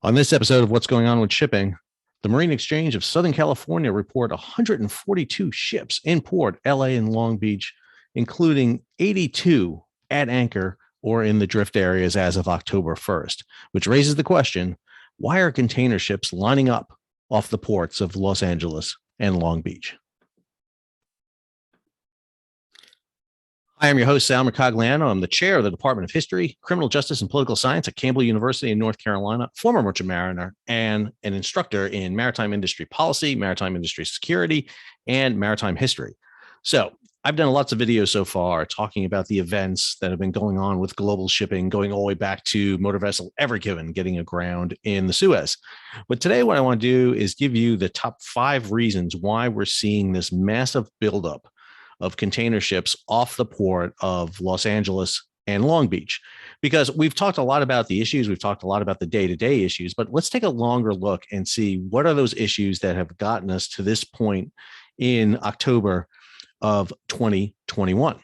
On this episode of What's Going On with Shipping, the Marine Exchange of Southern California report 142 ships in port, LA and Long Beach, including 82 at anchor or in the drift areas as of October 1st, which raises the question, why are container ships lining up off the ports of Los Angeles and Long Beach? Hi, I'm your host, Sal Mercogliano. I'm the chair of the Department of History, Criminal Justice, and Political Science at Campbell University in North Carolina, former merchant mariner, and an instructor in maritime industry policy, maritime industry security, and maritime history. So I've done lots of videos so far talking about the events that have been going on with global shipping, going all the way back to motor vessel Ever Given getting aground in the Suez. But today, what I want to do is give you the top 5 reasons why we're seeing this massive buildup of container ships off the port of Los Angeles and Long Beach, because we've talked a lot about the issues. We've talked a lot about the day-to-day issues, but let's take a longer look and see what are those issues that have gotten us to this point in October of 2021.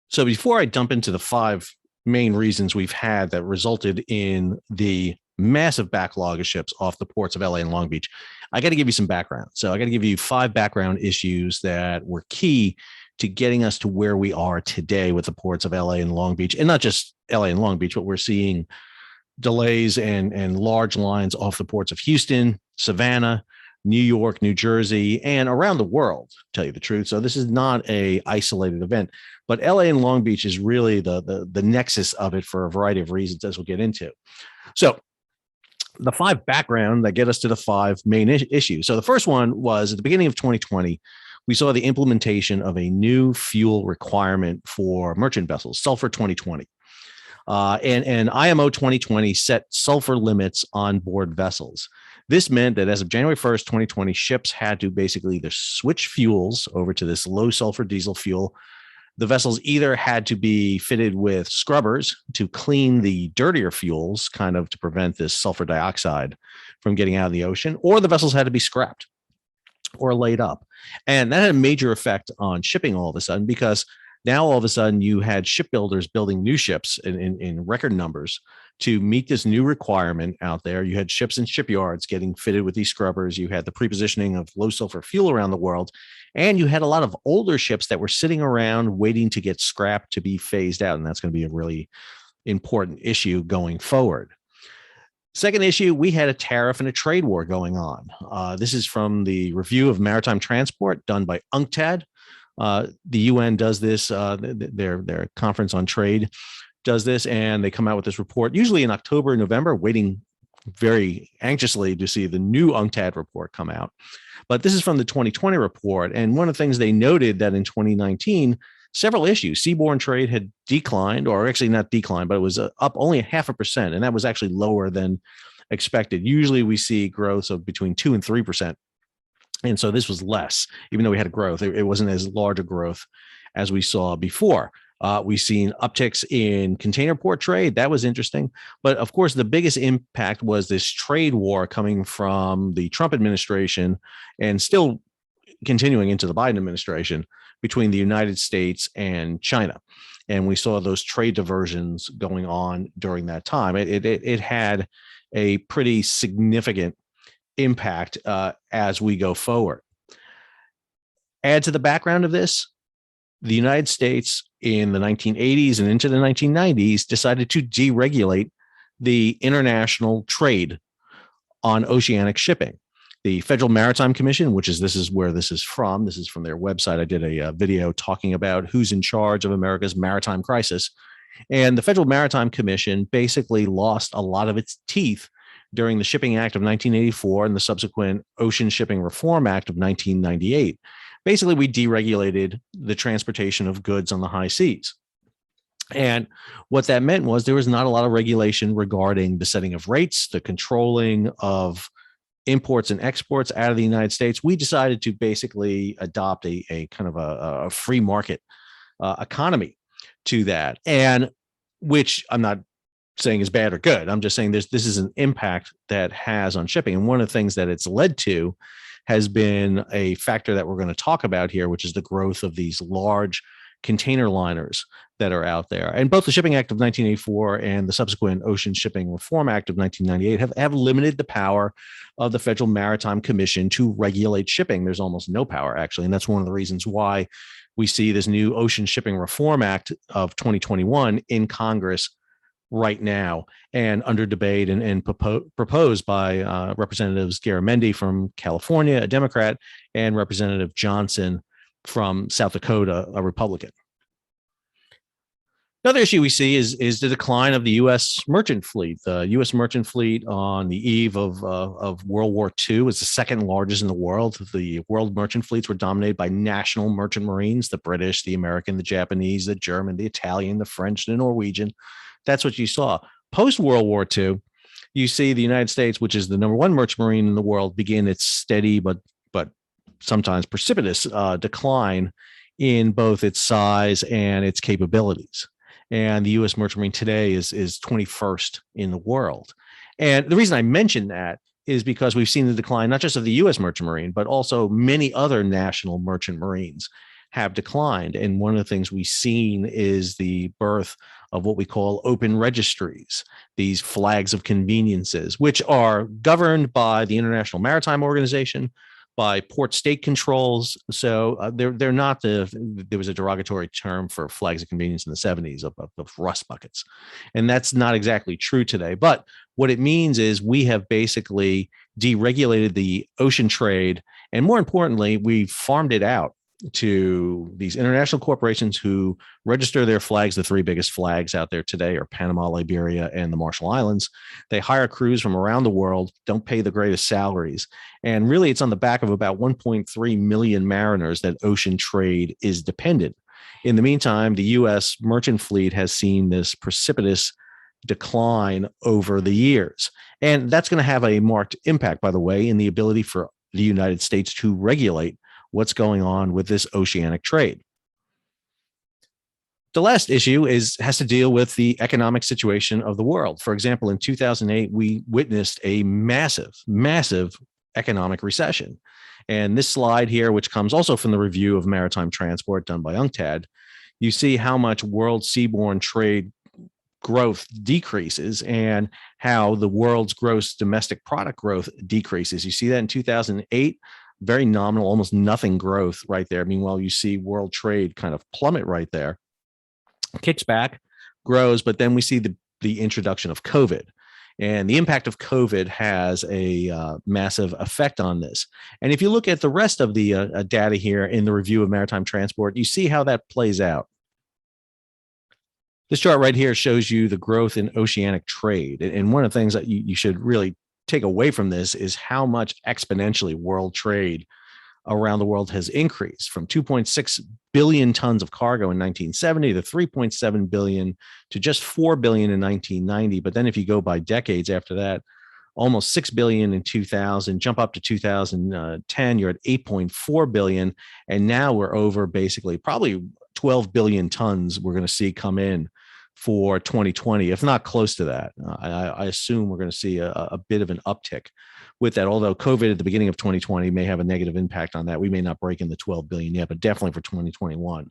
So before I dump into the 5 main reasons we've had that resulted in the massive backlog of ships off the ports of LA and Long Beach, I got to give you some background. So I got to give you 5 background issues that were key to getting us to where we are today with the ports of LA and Long Beach, and not just LA and Long Beach, but we're seeing delays and large lines off the ports of Houston, Savannah, New York, New Jersey, and around the world, to tell you the truth. So this is not a isolated event, but LA and Long Beach is really the nexus of it for a variety of reasons, as we'll get into. So the 5 background that get us to the 5 main issues. So the first one was at the beginning of 2020, we saw the implementation of a new fuel requirement for merchant vessels, Sulfur 2020. And IMO 2020 set sulfur limits on board vessels. This meant that as of January 1st, 2020, ships had to basically either switch fuels over to this low sulfur diesel fuel. The vessels either had to be fitted with scrubbers to clean the dirtier fuels, kind of to prevent this sulfur dioxide from getting out of the ocean, or the vessels had to be scrapped or laid up. And that had a major effect on shipping all of a sudden, because now all of a sudden you had shipbuilders building new ships in record numbers to meet this new requirement out there. You had ships in shipyards getting fitted with these scrubbers. You had the prepositioning of low sulfur fuel around the world. And you had a lot of older ships that were sitting around waiting to get scrapped to be phased out. And that's going to be a really important issue going forward. Second issue, we had a tariff and a trade war going on. This is from the Review of Maritime Transport done by UNCTAD. The UN does this, their conference on trade does this, and they come out with this report, usually in October and November, waiting very anxiously to see the new UNCTAD report come out. But this is from the 2020 report. And one of the things they noted that in 2019, several issues, seaborne trade had declined, or actually not declined, but it was up only 0.5%. And that was actually lower than expected. Usually we see growth of between 2 and 3%. And so this was less, even though we had a growth. It wasn't as large a growth as we saw before. We've seen upticks in container port trade. That was interesting. But of course, the biggest impact was this trade war coming from the Trump administration and still continuing into the Biden administration between the United States and China. And we saw those trade diversions going on during that time. It had a pretty significant impact as we go forward. Add to the background of this, the United States in the 1980s and into the 1990s decided to deregulate the international trade on oceanic shipping. The Federal Maritime Commission, this is where this is from their website. I did a video talking about who's in charge of America's maritime crisis. And the Federal Maritime Commission basically lost a lot of its teeth during the Shipping Act of 1984 and the subsequent Ocean Shipping Reform Act of 1998. Basically, we deregulated the transportation of goods on the high seas. And what that meant was there was not a lot of regulation regarding the setting of rates, the controlling of imports and exports out of the United States. We decided to basically adopt a kind of a free market economy to that, and which I'm not saying is bad or good. I'm just saying this is an impact that has on shipping. And one of the things that it's led to has been a factor that we're going to talk about here, which is the growth of these large container liners that are out there. And both the Shipping Act of 1984 and the subsequent Ocean Shipping Reform Act of 1998 have limited the power of the Federal Maritime Commission to regulate shipping. There's almost no power, actually. And that's one of the reasons why we see this new Ocean Shipping Reform Act of 2021 in Congress right now and under debate and proposed by Representatives Garamendi from California, a Democrat, and Representative Johnson from South Dakota, a Republican. Another issue we see is the decline of the U.S. merchant fleet. The U.S. merchant fleet on the eve of World War II was the second largest in the world. The world merchant fleets were dominated by national merchant marines, the British, the American, the Japanese, the German, the Italian, the French, the Norwegian. That's what you saw. Post-World War II, you see the United States, which is the number one merchant marine in the world, begin its steady but sometimes precipitous decline in both its size and its capabilities. And the U.S. merchant marine today is 21st in the world. And the reason I mention that is because we've seen the decline, not just of the U.S. merchant marine, but also many other national merchant marines have declined. And one of the things we've seen is the birth of what we call open registries, these flags of conveniences, which are governed by the International Maritime Organization, by port state controls. So they're not there was a derogatory term for flags of convenience in the 70s of rust buckets. And that's not exactly true today. But what it means is we have basically deregulated the ocean trade. And more importantly, we farmed it out to these international corporations who register their flags. The three biggest flags out there today are Panama, Liberia, and the Marshall Islands. They hire crews from around the world, don't pay the greatest salaries. And really, it's on the back of about 1.3 million mariners that ocean trade is dependent. In the meantime, the U.S. merchant fleet has seen this precipitous decline over the years. And that's going to have a marked impact, by the way, in the ability for the United States to regulate what's going on with this oceanic trade. The last issue has to deal with the economic situation of the world. For example, in 2008, we witnessed a massive economic recession. And this slide here, which comes also from the review of maritime transport done by UNCTAD, you see how much world seaborne trade growth decreases and how the world's gross domestic product growth decreases. You see that in 2008, very nominal, almost nothing growth right there. Meanwhile, you see world trade kind of plummet right there, kicks back, grows, but then we see the introduction of COVID. And the impact of COVID has a massive effect on this. And if you look at the rest of the data here in the review of maritime transport, you see how that plays out. This chart right here shows you the growth in oceanic trade. And one of the things that you should really take away from this is how much exponentially world trade around the world has increased from 2.6 billion tons of cargo in 1970 to 3.7 billion to just 4 billion in 1990. But then if you go by decades after that, almost 6 billion in 2000, jump up to 2010, you're at 8.4 billion. And now we're over basically probably 12 billion tons we're going to see come in for 2020, if not close to that. I assume we're going to see a bit of an uptick with that, although COVID at the beginning of 2020 may have a negative impact on that. We may not break in the 12 billion yet, but definitely for 2021,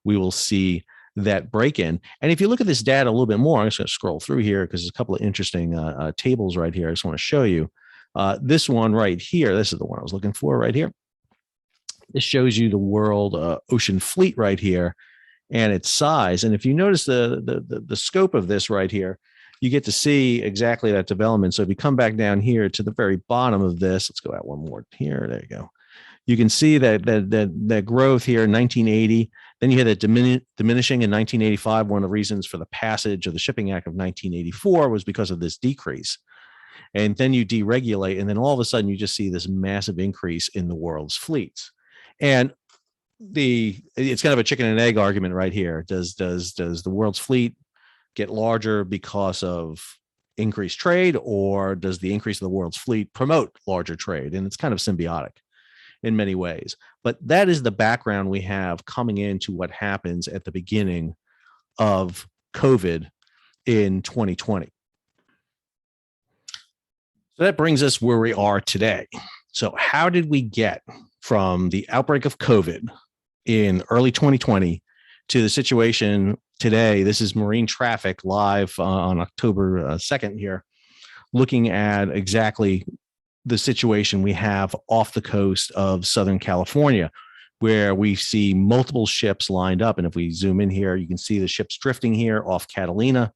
we will see that break in. And if you look at this data a little bit more, I'm just going to scroll through here because there's a couple of interesting tables right here. I just want to show you. This one right here, this is the one I was looking for right here. This shows you the world ocean fleet right here and its size. And if you notice the scope of this right here, you get to see exactly that development. So if you come back down here to the very bottom of this, let's go out one more here. There you go. You can see that growth here in 1980. Then you had that diminishing in 1985. One of the reasons for the passage of the Shipping Act of 1984 was because of this decrease. And then you deregulate, and then all of a sudden you just see this massive increase in the world's fleets. And it's kind of a chicken and egg argument right here. Does the world's fleet get larger because of increased trade, or does the increase of the world's fleet promote larger trade? And it's kind of symbiotic in many ways. But that is the background we have coming into what happens at the beginning of COVID in 2020. So that brings us where we are today. So how did we get from the outbreak of COVID in early 2020 to the situation today. This is marine traffic live on October 2nd here, looking at exactly the situation we have off the coast of Southern California, where we see multiple ships lined up. And if we zoom in here, you can see the ships drifting here off Catalina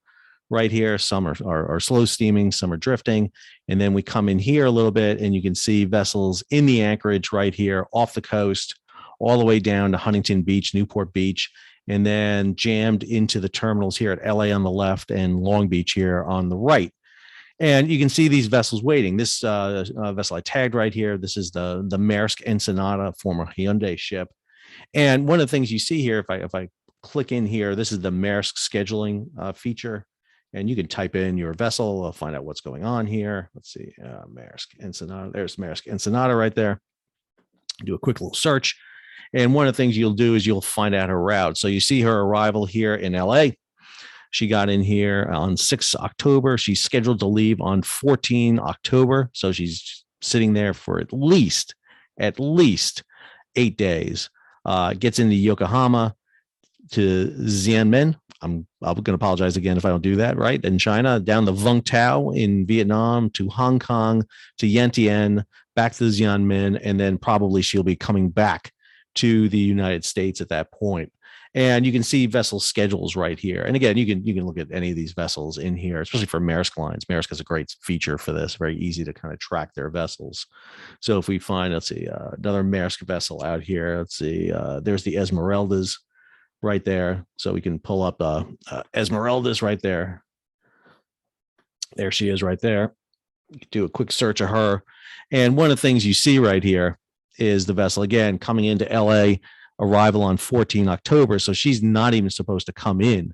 right here. Some are slow steaming, some are drifting. And then we come in here a little bit and you can see vessels in the anchorage right here off the coast, all the way down to Huntington Beach, Newport Beach, and then jammed into the terminals here at LA on the left and Long Beach here on the right. And you can see these vessels waiting. This vessel I tagged right here, this is the Maersk Ensenada, former Hyundai ship. And one of the things you see here, if I click in here, this is the Maersk scheduling feature. And you can type in your vessel, find out what's going on here. Let's see, Maersk Ensenada. There's Maersk Ensenada right there. Do a quick little search. And one of the things you'll do is you'll find out her route. So you see her arrival here in LA. She got in here on 6 October. She's scheduled to leave on 14 October. So she's sitting there for at least 8 days. Gets into Yokohama to Xiamen. I'm going to apologize again if I don't do that right. In China, down the Vung Tau in Vietnam, to Hong Kong, to Yantian, back to Xiamen, and then probably she'll be coming back to the United States at that point. And you can see vessel schedules right here. And again, you can look at any of these vessels in here, especially for Maersk lines. Maersk has a great feature for this, very easy to kind of track their vessels. So if we find, let's see, another Maersk vessel out here, let's see, there's the Esmeraldas right there. So we can pull up Esmeraldas right there. There she is right there. You can do a quick search of her. And one of the things you see right here is the vessel, again, coming into LA, arrival on 14 October. So she's not even supposed to come in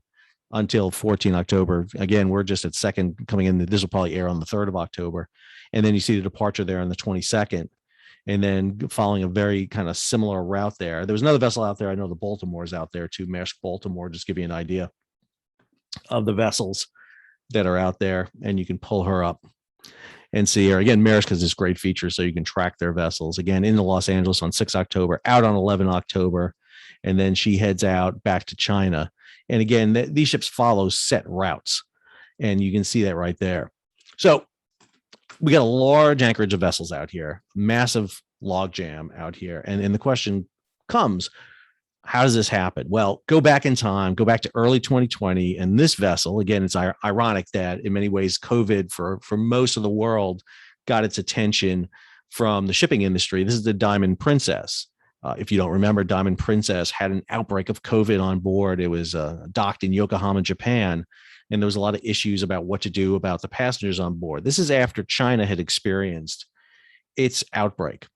until 14 October. Again, we're just at second coming in. This will probably air on the 3rd of October. And then you see the departure there on the 22nd. And then following a very kind of similar route there. There was another vessel out there. I know the Baltimore is out there too. Maersk Baltimore, just give you an idea of the vessels that are out there. And you can pull her up and see her. Again, Maersk has this great feature so you can track their vessels. Again, into Los Angeles on 6 October, out on 11 October, and then she heads out back to China. And again, these ships follow set routes, and you can see that right there. So we got a large anchorage of vessels out here, massive log jam out here. And the question comes, how does this happen? Well, go back in time, go back to early 2020. And this vessel, again, it's ironic that in many ways, COVID for most of the world got its attention from the shipping industry. This is the Diamond Princess. If you don't remember, Diamond Princess had an outbreak of COVID on board. It was docked in Yokohama, Japan. And there was a lot of issues about what to do about the passengers on board. This is after China had experienced its outbreak.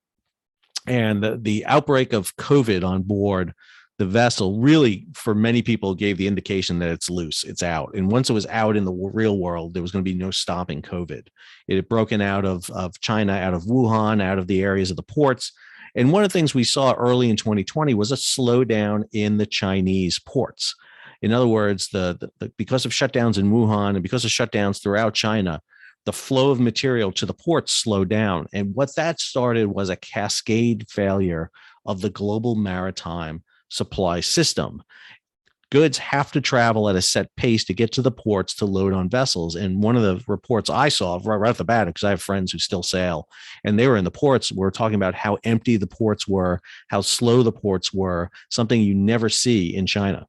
And the outbreak of COVID on board the vessel really, for many people, gave the indication that it's loose, it's out. And once it was out in the real world, there was going to be no stopping COVID. It had broken out of China, out of Wuhan, out of the areas of the ports. And one of the things we saw early in 2020 was a slowdown in the Chinese ports. In other words, because of shutdowns in Wuhan and because of shutdowns throughout China, the flow of material to the ports slowed down. And what that started was a cascade failure of the global maritime supply system. Goods have to travel at a set pace to get to the ports to load on vessels. And one of the reports I saw right off the bat, because I have friends who still sail, and they were in the ports, we're talking about how empty the ports were, how slow the ports were, something you never see in China.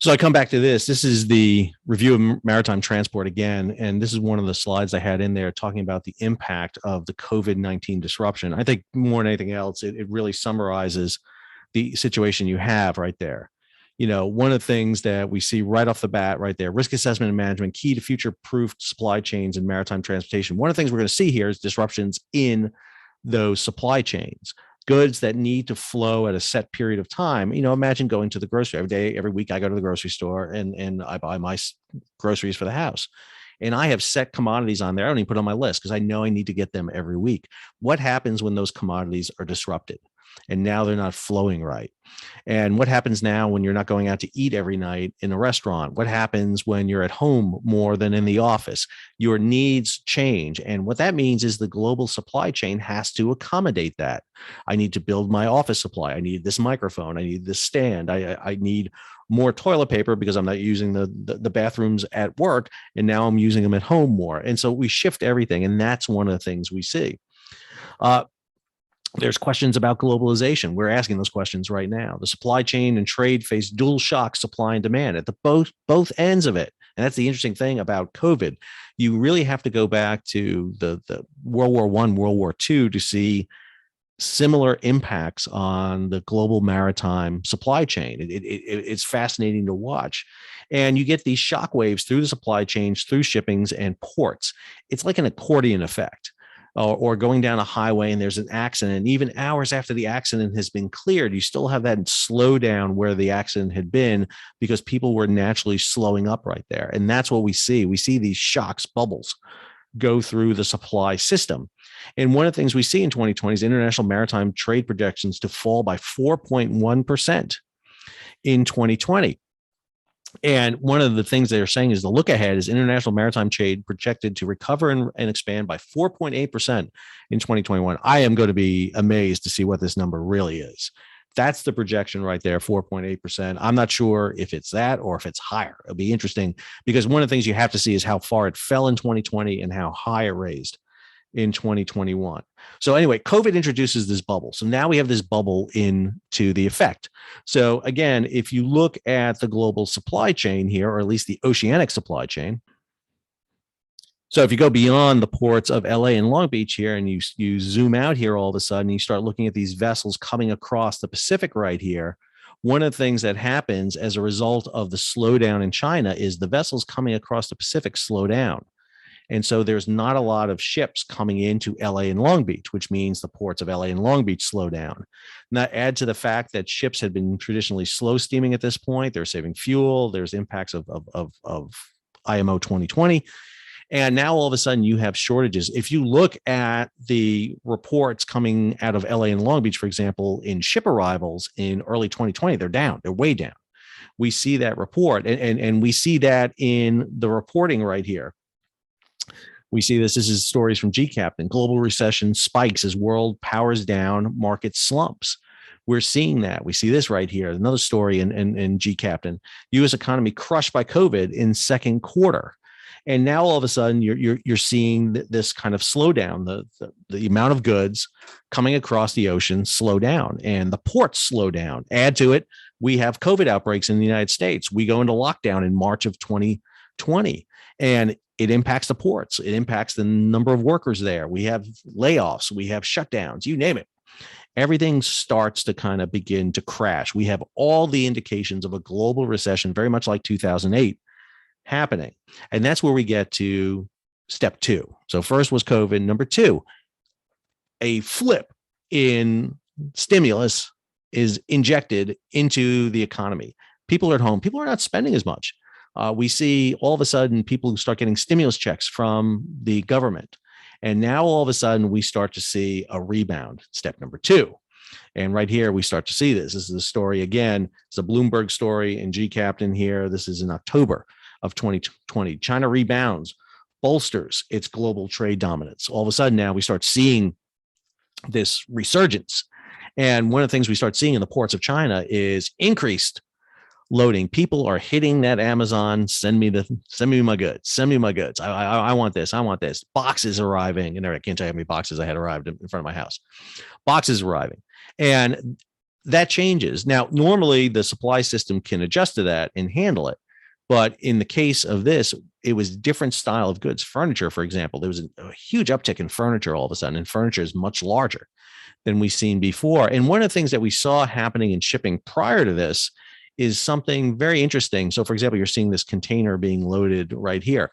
So I come back to this. This is the review of maritime transport again. And this is one of the slides I had in there talking about the impact of the COVID-19 disruption. I think more than anything else, it really summarizes the situation you have right there. You know, one of the things that we see right off the bat right there, risk assessment and management, key to future-proof supply chains and maritime transportation. One of the things we're going to see here is disruptions in those supply chains. Goods that need to flow at a set period of time. You know, imagine going to the grocery every day, every week I go to the grocery store and I buy my groceries for the house. And I have set commodities on there. I don't even put on my list because I know I need to get them every week. What happens when those commodities are disrupted? and now they're not flowing right. And what happens now when you're not going out to eat every night in a restaurant? What happens when you're at home more than in the office? Your needs change. And what that means is the global supply chain has to accommodate that. I need to build my office supply. I need this microphone. I need this stand. I need more toilet paper because I'm not using the bathrooms at work. And now I'm using them at home more. And so we shift everything. And that's one of the things we see. There's questions about globalization. We're asking those questions right now. The supply chain and trade face dual shock, supply and demand at the both ends of it. And that's the interesting thing about COVID. You really have to go back to the World War I, World War II to see similar impacts on the global maritime supply chain. It's fascinating to watch. And you get these shock waves through the supply chains, through shippings and ports. It's like an accordion effect. Or going down a highway and there's an accident, even hours after the accident has been cleared, you still have that slowdown where the accident had been because people were naturally slowing up right there. And that's what we see. We see these shocks, bubbles go through the supply system. And one of the things we see in 2020 is international maritime trade projections to fall by 4.1% in 2020. And one of the things they're saying is the look ahead is international maritime trade projected to recover and expand by 4.8% in 2021. I am going to be amazed to see what this number really is. That's the projection right there, 4.8%. I'm not sure if it's that or if it's higher. It'll be interesting because one of the things you have to see is how far it fell in 2020 and how high it raised in 2021. So anyway, COVID introduces this bubble. So now we have this bubble into the effect. So again, if you look at the global supply chain here, or at least the oceanic supply chain. So if you go beyond the ports of LA and Long Beach here, and you zoom out here all of a sudden, you start looking at these vessels coming across the Pacific right here. One of the things that happens as a result of the slowdown in China is the vessels coming across the Pacific slow down. And so there's not a lot of ships coming into LA and Long Beach, which means the ports of LA and Long Beach slow down. And that add to the fact that ships had been traditionally slow steaming at this point. They're saving fuel. There's impacts of IMO 2020. And now all of a sudden you have shortages. If you look at the reports coming out of LA and Long Beach, for example, in ship arrivals in early 2020, they're down. They're way down. We see that report, and we see that in the reporting right here. We see this is stories from UNCTAD. Global recession spikes as world powers down, market slumps. We're seeing that. We see this right here. Another story in UNCTAD. U.S. economy crushed by COVID in second quarter. And now all of a sudden you're seeing this kind of slowdown. The amount of goods coming across the ocean slow down, and the ports slow down. Add to it, we have COVID outbreaks in the United States. We go into lockdown in March of 2020, and it impacts the ports. It impacts the number of workers there. We have layoffs. We have shutdowns. You name it. Everything starts to kind of begin to crash. We have all the indications of a global recession, very much like 2008, happening. And that's where we get to step two. So first was COVID. Number two, a flip in stimulus is injected into the economy. People are at home. People are not spending as much. We see all of a sudden people who start getting stimulus checks from the government. And now all of a sudden we start to see a rebound, step number two. And right here, we start to see this. This is a story again. It's a Bloomberg story in UNCTAD here. This is in October of 2020. China rebounds, bolsters its global trade dominance. All of a sudden now we start seeing this resurgence. And one of the things we start seeing in the ports of China is increased loading. People are hitting that Amazon. Send me my goods. Send me my goods. I want this. I want this. Boxes arriving. And I can't tell you how many boxes I had arrived in front of my house. Boxes arriving. And that changes. Now, normally the supply system can adjust to that and handle it. But in the case of this, it was different style of goods. Furniture, for example, there was a huge uptick in furniture all of a sudden, and furniture is much larger than we've seen before. And one of the things that we saw happening in shipping prior to this is something very interesting. So, for example, you're seeing this container being loaded right here.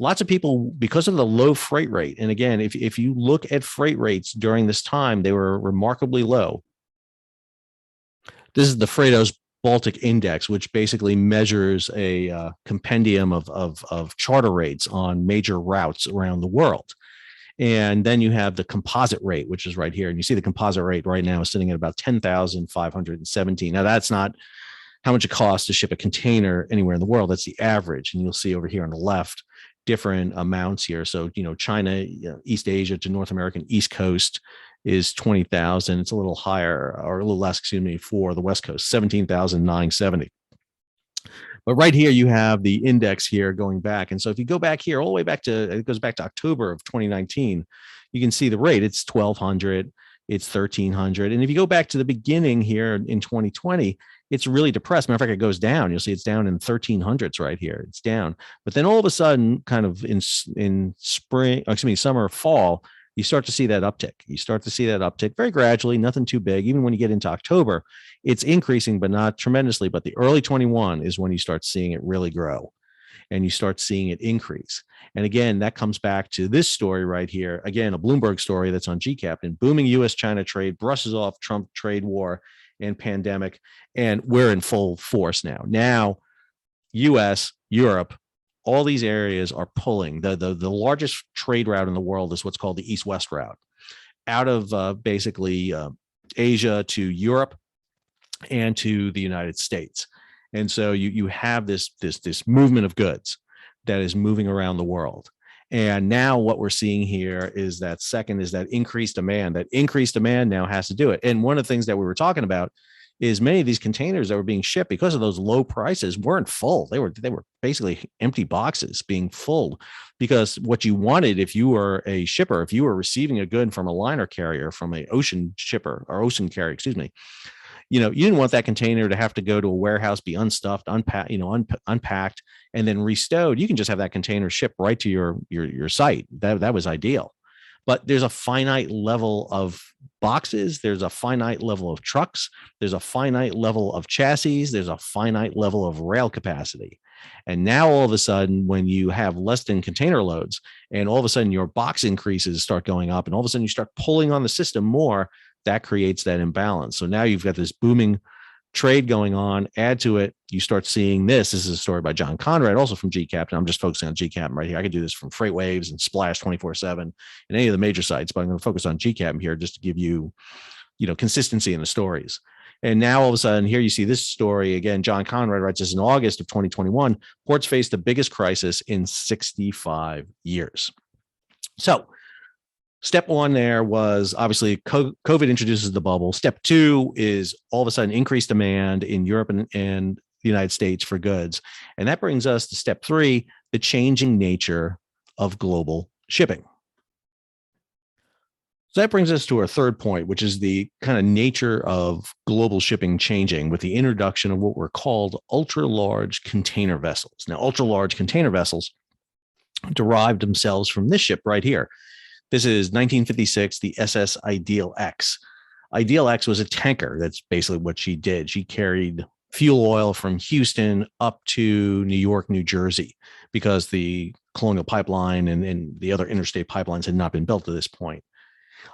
Lots of people, because of the low freight rate, and again, if you look at freight rates during this time, they were remarkably low. This is the Freightos Baltic Index, which basically measures a compendium of charter rates on major routes around the world. And then you have the composite rate, which is right here. And you see the composite rate right now is sitting at about 10,517. Now, that's not how much it costs to ship a container anywhere in the world. That's the average. And you'll see over here on the left, different amounts here. So, China, East Asia to North American East Coast is 20,000. It's a little higher or a little less, for the West Coast, 17,970. But right here, you have the index here going back. And so if you go back here, all the way back it goes back to October of 2019, you can see the rate. It's 1,200, it's 1,300. And if you go back to the beginning here in 2020, it's really depressed. Matter of fact, it goes down. You'll see it's down in 1,300s right here. It's down. But then all of a sudden, kind of in summer, fall, you start to see that uptick. You start to see that uptick very gradually, nothing too big. Even when you get into October, it's increasing, but not tremendously. But the early 21 is when you start seeing it really grow and you start seeing it increase. And again, that comes back to this story right here. Again, a Bloomberg story that's on GCAP. And booming U.S.-China trade brushes off Trump trade war and pandemic. And we're in full force now. Now, U.S., Europe, all these areas are pulling. The largest trade route in the world is what's called the East-West route, out of basically Asia to Europe and to the United States. And so you have this movement of goods that is moving around the world. And now what we're seeing here is that increased demand. That increased demand now has to do it. And one of the things that we were talking about is many of these containers that were being shipped because of those low prices weren't full. They were basically empty boxes being filled, because what you wanted, if you were a shipper, if you were receiving a good from a liner carrier, from an ocean shipper or ocean carrier, you didn't want that container to have to go to a warehouse, be unstuffed, unpacked, and then restowed. You can just have that container shipped right to your site. That was ideal. But there's a finite level of boxes. There's a finite level of trucks. There's a finite level of chassis. There's a finite level of rail capacity. And now all of a sudden, when you have less than container loads, and all of a sudden your box increases start going up, and all of a sudden you start pulling on the system more, that creates that imbalance. So now you've got this booming trade going on. Add to it, you start seeing this. This is a story by John Conrad, also from GCAP. And I'm just focusing on GCAP right here. I could do this from Freight Waves and Splash 24/7 and any of the major sites, but I'm going to focus on GCAP here just to give you, consistency in the stories. And now all of a sudden, here you see this story again. John Conrad writes this in August of 2021. Ports face the biggest crisis in 65 years. So step one there was obviously COVID introduces the bubble. Step two is all of a sudden increased demand in Europe and the United States for goods. And that brings us to step three, the changing nature of global shipping. So that brings us to our third point, which is the kind of nature of global shipping changing with the introduction of what were called ultra-large container vessels. Now, ultra-large container vessels derived themselves from this ship right here. This is 1956, the SS Ideal X. Ideal X was a tanker. That's basically what she did. She carried fuel oil from Houston up to New York, New Jersey, because the Colonial Pipeline and the other interstate pipelines had not been built to this point.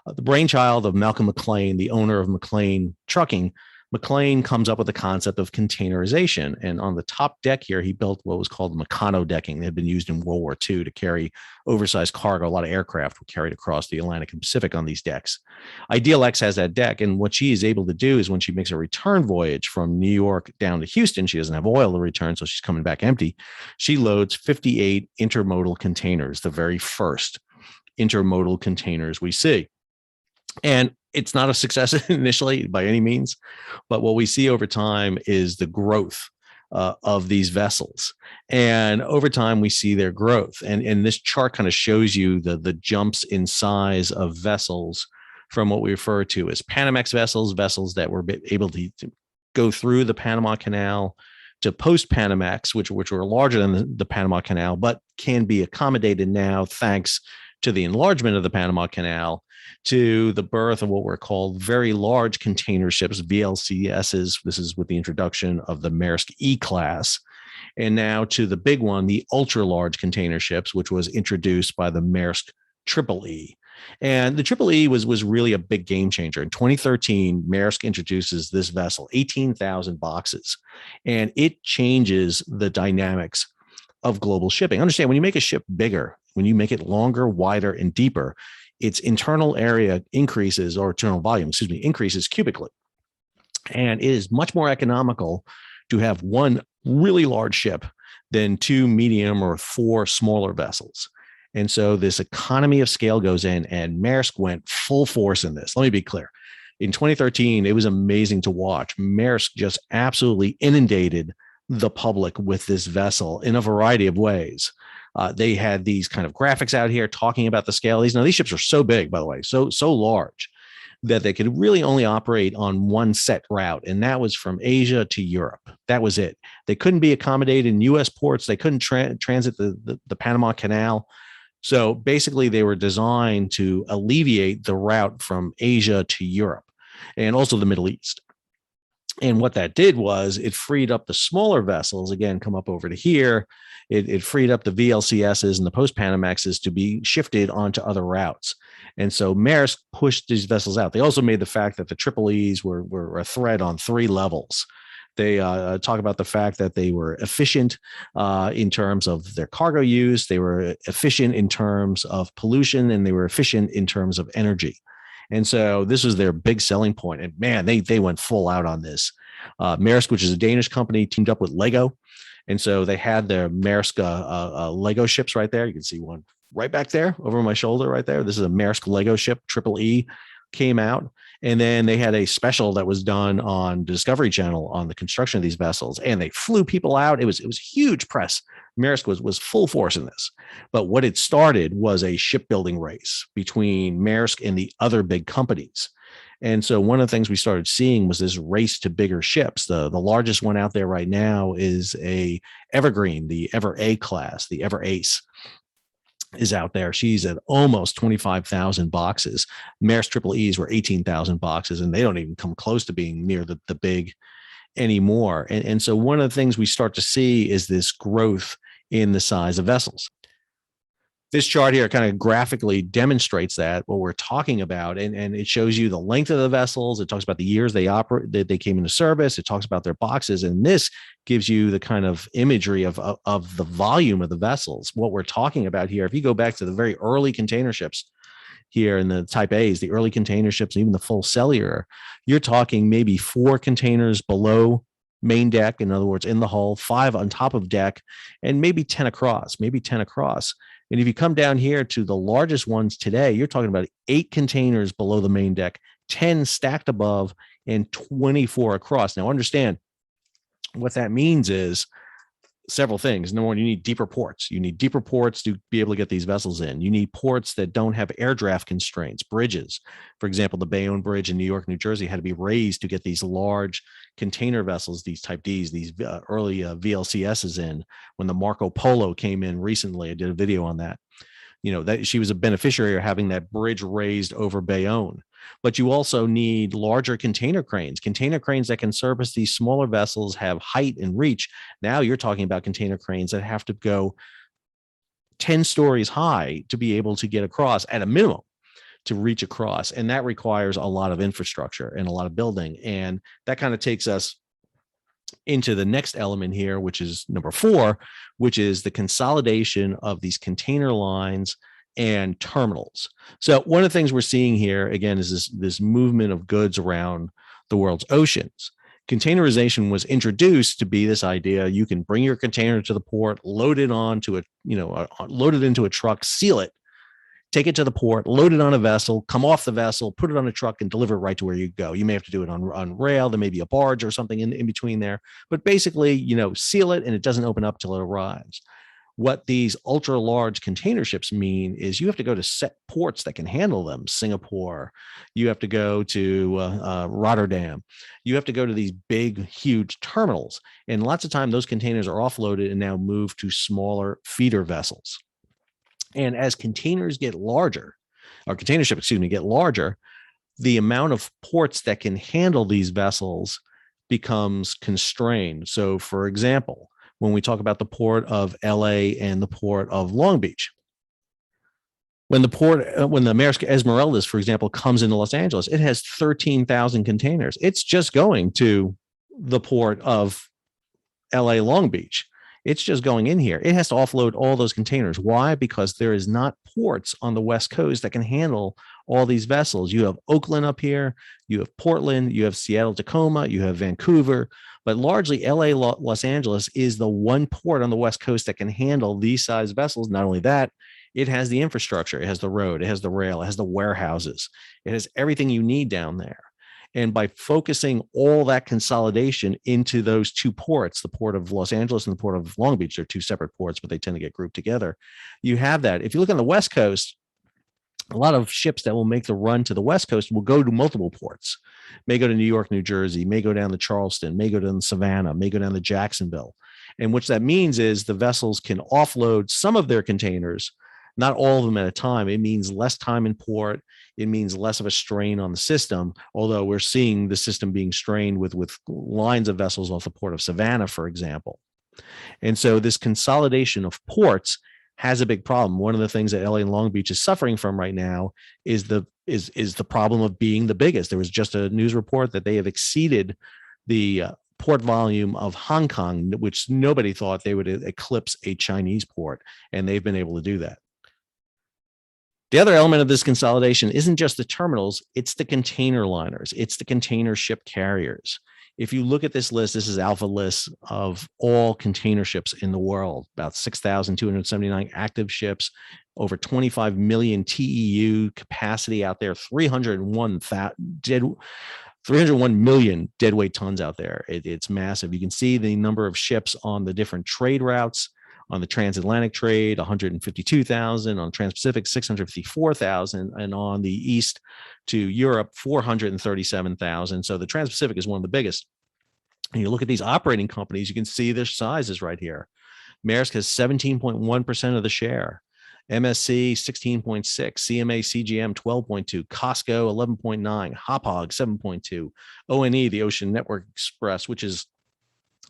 The brainchild of Malcolm McLean, the owner of McLean Trucking, McLean comes up with the concept of containerization. And on the top deck here, he built what was called Meccano decking. That had been used in World War II to carry oversized cargo. A lot of aircraft were carried across the Atlantic and Pacific on these decks. Ideal X has that deck. And what she is able to do is when she makes a return voyage from New York down to Houston, she doesn't have oil to return, so she's coming back empty. She loads 58 intermodal containers, the very first intermodal containers we see. And it's not a success initially by any means, but what we see over time is the growth of these vessels. And over time, we see their growth. And this chart kind of shows you the jumps in size of vessels from what we refer to as Panamax vessels, vessels that were able to go through the Panama Canal, to post-Panamax, which were larger than the Panama Canal, but can be accommodated now thanks to the enlargement of the Panama Canal, to the birth of what were called very large container ships, VLCSs. This is with the introduction of the Maersk E-class. And now to the big one, the ultra-large container ships, which was introduced by the Maersk Triple E. And the Triple E was really a big game changer. In 2013, Maersk introduces this vessel, 18,000 boxes, and it changes the dynamics of global shipping. Understand, when you make a ship bigger, when you make it longer, wider, and deeper, its internal area increases, or internal volume, increases cubically. And it is much more economical to have one really large ship than two medium or four smaller vessels. And so this economy of scale goes in, and Maersk went full force in this. Let me be clear. In 2013, it was amazing to watch. Maersk just absolutely inundated the public with this vessel in a variety of ways. They had these kind of graphics out here talking about the scale. These ships are so big, by the way, so large, that they could really only operate on one set route, and that was from Asia to Europe. That was it. They couldn't be accommodated in U.S. ports. They couldn't transit the Panama Canal. So basically, they were designed to alleviate the route from Asia to Europe and also the Middle East. And what that did was it freed up the smaller vessels, again, come up over to here. It freed up the VLCSs and the post-Panamaxes to be shifted onto other routes. And so Maersk pushed these vessels out. They also made the fact that the Triple E's were a threat on three levels. They talk about the fact that they were efficient in terms of their cargo use. They were efficient in terms of pollution, and they were efficient in terms of energy. And so this was their big selling point. And man, they went full out on this. Maersk, which is a Danish company, teamed up with Lego. And so they had their Maersk Lego ships right there. You can see one right back there over my shoulder right there. This is a Maersk Lego ship, Triple E, came out. And then they had a special that was done on Discovery Channel on the construction of these vessels. And they flew people out. It was huge press. Maersk was full force in this. But what it started was a shipbuilding race between Maersk and the other big companies. And so one of the things we started seeing was this race to bigger ships. The largest one out there right now is a Evergreen, the Ever A class, the Ever Ace is out there. She's at almost 25,000 boxes. Maersk Triple E's were 18,000 boxes, and they don't even come close to being near the big anymore. And so one of the things we start to see is this growth in the size of vessels. This chart here kind of graphically demonstrates that, what we're talking about, and it shows you the length of the vessels. It talks about the years they came into service. It talks about their boxes, and this gives you the kind of imagery of the volume of the vessels. What we're talking about here, if you go back to the very early container ships here in the Type A's, the early container ships, even the full cellular, you're talking maybe 4 containers below main deck, in other words, in the hull, 5 on top of deck, and maybe 10 across. And if you come down here to the largest ones today, you're talking about 8 containers below the main deck, 10 stacked above, and 24 across. Now, understand what that means is several things. Number one, you need deeper ports. You need deeper ports to be able to get these vessels in. You need ports that don't have air draft constraints, bridges. For example, the Bayonne Bridge in New York, New Jersey had to be raised to get these large container vessels, these Type Ds, these early VLCSs in. When the Marco Polo came in recently, I did a video on that. That she was a beneficiary of having that bridge raised over Bayonne. But you also need larger container cranes that can service these smaller vessels, have height and reach. Now you're talking about container cranes that have to go 10 stories high to be able to get across at a minimum, to reach across. And that requires a lot of infrastructure and a lot of building. And that kind of takes us into the next element here, which is number 4, which is the consolidation of these container lines and terminals. So one of the things we're seeing here, again, is this movement of goods around the world's oceans. Containerization was introduced to be this idea: you can bring your container to the port, load it into a truck, seal it, take it to the port, load it on a vessel, come off the vessel, put it on a truck, and deliver it right to where you go. You may have to do it on rail. There may be a barge or something in between there, but basically, seal it and it doesn't open up till it arrives. What these ultra large container ships mean is you have to go to set ports that can handle them. Singapore, you have to go to Rotterdam, you have to go to these big, huge terminals. And lots of time those containers are offloaded and now moved to smaller feeder vessels. And as containers get larger, or container ships, get larger, the amount of ports that can handle these vessels becomes constrained. So for example, when we talk about the port of LA and the port of Long Beach, when the Maersk Esmeraldas, for example, comes into Los Angeles, it has 13,000 containers. It's just going to the port of LA Long Beach. It's just going in here. It has to offload all those containers. Why? Because there is not ports on the West Coast that can handle all these vessels. You have Oakland up here, you have Portland, you have Seattle, Tacoma, you have Vancouver, but largely LA, Los Angeles is the one port on the West Coast that can handle these size vessels. Not only that, it has the infrastructure, it has the road, it has the rail, it has the warehouses, it has everything you need down there. And by focusing all that consolidation into those two ports, the port of Los Angeles and the port of Long Beach, they're two separate ports, but they tend to get grouped together. You have that. If you look on the West Coast, a lot of ships that will make the run to the West Coast will go to multiple ports, may go to New York, New Jersey, may go down to Charleston, may go to Savannah, may go down to Jacksonville. And what that means is the vessels can offload some of their containers, not all of them at a time. It means less time in port. It means less of a strain on the system, although we're seeing the system being strained with lines of vessels off the port of Savannah, for example. And so this consolidation of ports has a big problem. One of the things that LA and Long Beach is suffering from right now is the problem of being the biggest. There was just a news report that they have exceeded the port volume of Hong Kong, which nobody thought they would eclipse a Chinese port, and they've been able to do that. The other element of this consolidation isn't just the terminals, it's the container liners, it's the container ship carriers. If you look at this list, this is Alpha list of all container ships in the world, about 6,279 active ships, over 25 million TEU capacity out there, 301 million deadweight tons out there. It's massive. You can see the number of ships on the different trade routes. On the transatlantic trade, 152,000, on Trans-Pacific, 654,000, and on the east to Europe, 437,000. So the Trans-Pacific is one of the biggest. And you look at these operating companies, you can see their sizes right here. Maersk has 17.1% of the share. MSC 16.6, CMA CGM 12.2, Costco 11.9, Hapag 7.2, ONE, the Ocean Network Express, which is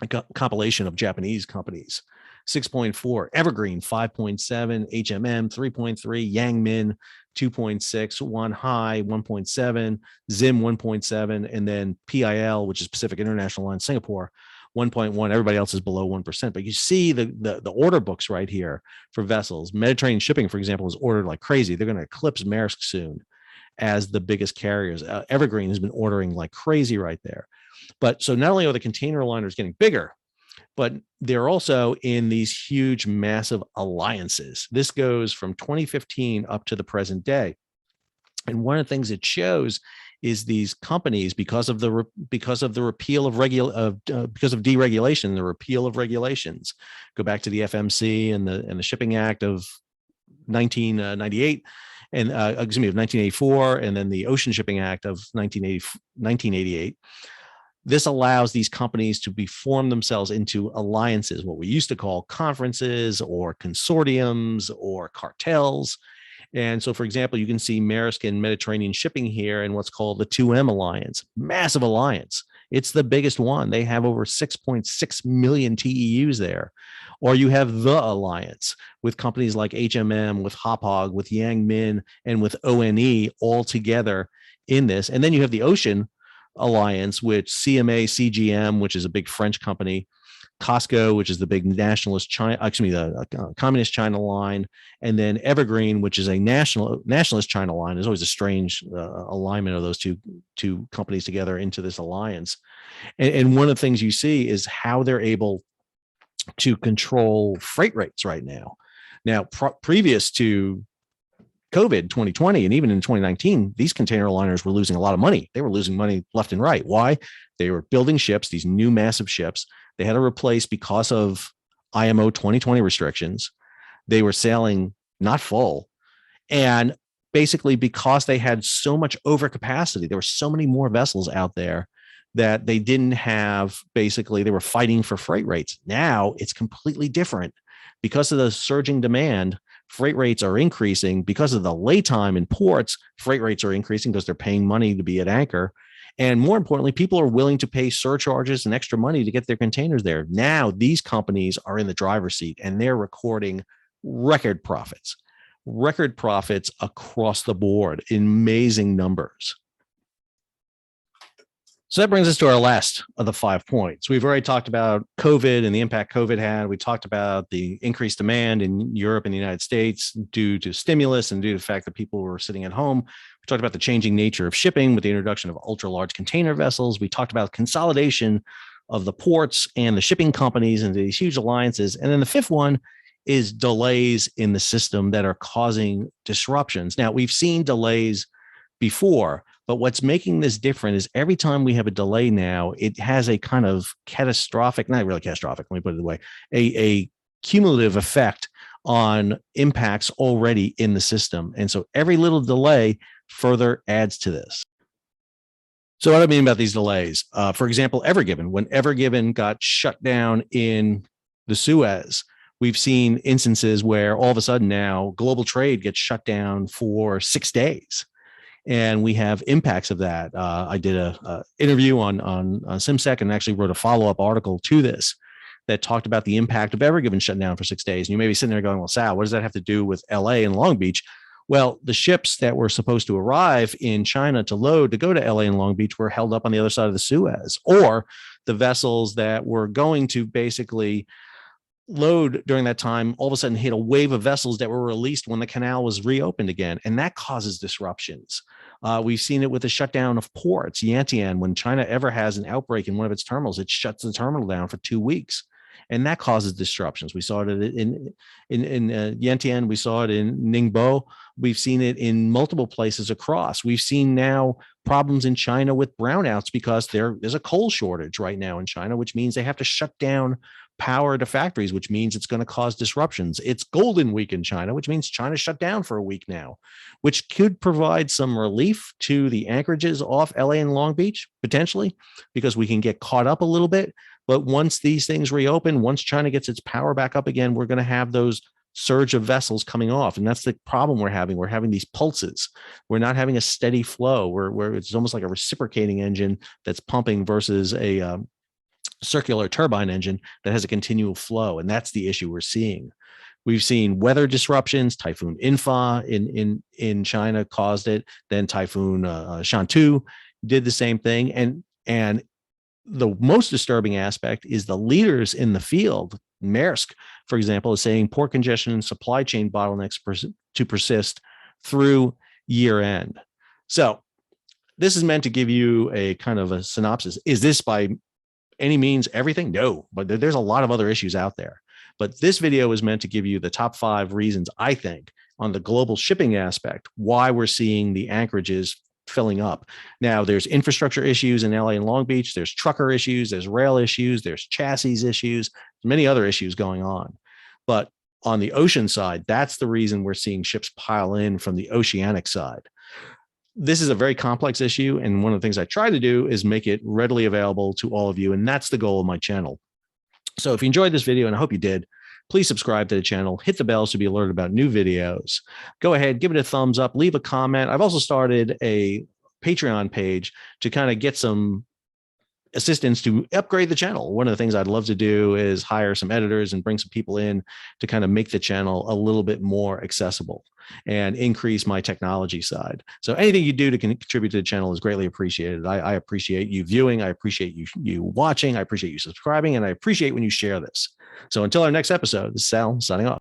a compilation of Japanese companies, 6.4, Evergreen 5.7, HMM 3.3, Yangmin 2.6, Wanhai 1.7, Zim 1.7, and then PIL, which is Pacific International Line, Singapore 1.1. Everybody else is below 1%. But you see the order books right here for vessels. Mediterranean Shipping, for example, is ordered like crazy. They're going to eclipse Maersk soon as the biggest carriers. Evergreen has been ordering like crazy right there. But so not only are the container liners getting bigger, but they're also in these huge, massive alliances. This goes from 2015 up to the present day. And one of the things it shows is these companies, because of the repeal of because of deregulation, the repeal of regulations. Go back to the FMC and the Shipping Act of 1998, and of 1984, and then the Ocean Shipping Act of 1988. This allows these companies to form themselves into alliances, what we used to call conferences or consortiums or cartels. And so, for example, you can see Maersk and Mediterranean Shipping here in what's called the 2M Alliance, massive alliance. It's the biggest one. They have over 6.6 million TEUs there. Or you have the Alliance with companies like HMM, with Hapag, with Yangmin, and with ONE all together in this. And then you have the Ocean Alliance, which CMA, CGM, which is a big French company, Costco, which is the big nationalist China, the communist China line, and then Evergreen, which is a nationalist China line. There's always a strange alignment of those two companies together into this alliance. And one of the things you see is how they're able to control freight rates right now. Now, previous to COVID 2020 and even in 2019, these container liners were losing a lot of money. They were losing money left and right. Why? They were building ships, these new massive ships. They had to replace because of IMO 2020 restrictions. They were sailing not full. And basically because they had so much overcapacity, there were so many more vessels out there that they didn't have, basically they were fighting for freight rates. Now it's completely different. Because of the surging demand, freight rates are increasing. Because of the lay time in ports, freight rates are increasing because they're paying money to be at anchor. And more importantly, people are willing to pay surcharges and extra money to get their containers there. Now, these companies are in the driver's seat and they're recording record profits across the board in amazing numbers. So that brings us to our last of the 5 points. We've already talked about COVID and the impact COVID had. We talked about the increased demand in Europe and the United States due to stimulus and due to the fact that people were sitting at home. We talked about the changing nature of shipping with the introduction of ultra large container vessels. We talked about consolidation of the ports and the shipping companies into these huge alliances. And then the fifth one is delays in the system that are causing disruptions. Now, we've seen delays before, but what's making this different is every time we have a delay now, it has a kind of catastrophic, not really catastrophic, let me put it away, a cumulative effect on impacts already in the system. And so every little delay further adds to this. So what do I mean about these delays? For example, Ever Given, when Ever Given got shut down in the Suez, we've seen instances where all of a sudden now global trade gets shut down for 6 days. And we have impacts of that. I did a interview on SimSec and actually wrote a follow-up article to this that talked about the impact of Ever Given shutting down for 6 days. And you may be sitting there going, well, Sal, what does that have to do with LA and Long Beach? Well, the ships that were supposed to arrive in China to load to go to LA and Long Beach were held up on the other side of the Suez, or the vessels that were going to basically load during that time all of a sudden hit a wave of vessels that were released when the canal was reopened again, and that causes disruptions. We've seen it with the shutdown of ports. Yantian, when China ever has an outbreak in one of its terminals, it shuts the terminal down for 2 weeks, and that causes disruptions. We saw it in Yantian. We saw it in Ningbo. We've seen it in multiple places across. We've seen now problems in China with brownouts because there's a coal shortage right now in China, which means they have to shut down power to factories, which means it's going to cause disruptions. It's Golden Week in China, which means China shut down for a week now, which could provide some relief to the anchorages off LA and Long Beach, potentially, because we can get caught up a little bit. But once these things reopen, once China gets its power back up again, we're going to have those surge of vessels coming off. And that's the problem we're having. We're having these pulses. We're not having a steady flow where it's almost like a reciprocating engine that's pumping versus a circular turbine engine that has a continual flow. And that's the issue we're seeing. We've seen weather disruptions. Typhoon Infa in China caused it. Then Typhoon Shantu did the same thing. And the most disturbing aspect is the leaders in the field. Maersk, for example, is saying port congestion and supply chain bottlenecks to persist through year end. So this is meant to give you a kind of a synopsis. Is this by any means everything? No, but there's a lot of other issues out there. But this video is meant to give you the top 5 reasons, I think, on the global shipping aspect, why we're seeing the anchorages filling up. Now, there's infrastructure issues in LA and Long Beach. There's trucker issues. There's rail issues. There's chassis issues. Many other issues going on. But on the ocean side, that's the reason we're seeing ships pile in from the oceanic side. This is a very complex issue, and one of the things I try to do is make it readily available to all of you, and that's the goal of my channel. So if you enjoyed this video, and I hope you did, please subscribe to the channel, hit the bell to be alerted about new videos. Go ahead, give it a thumbs up, leave a comment. I've also started a Patreon page to kind of get some assistance to upgrade the channel. One of the things I'd love to do is hire some editors and bring some people in to kind of make the channel a little bit more accessible and increase my technology side. So anything you do to contribute to the channel is greatly appreciated. I appreciate you viewing. I appreciate you watching. I appreciate you subscribing. And I appreciate when you share this. So until our next episode, this is Sal signing off.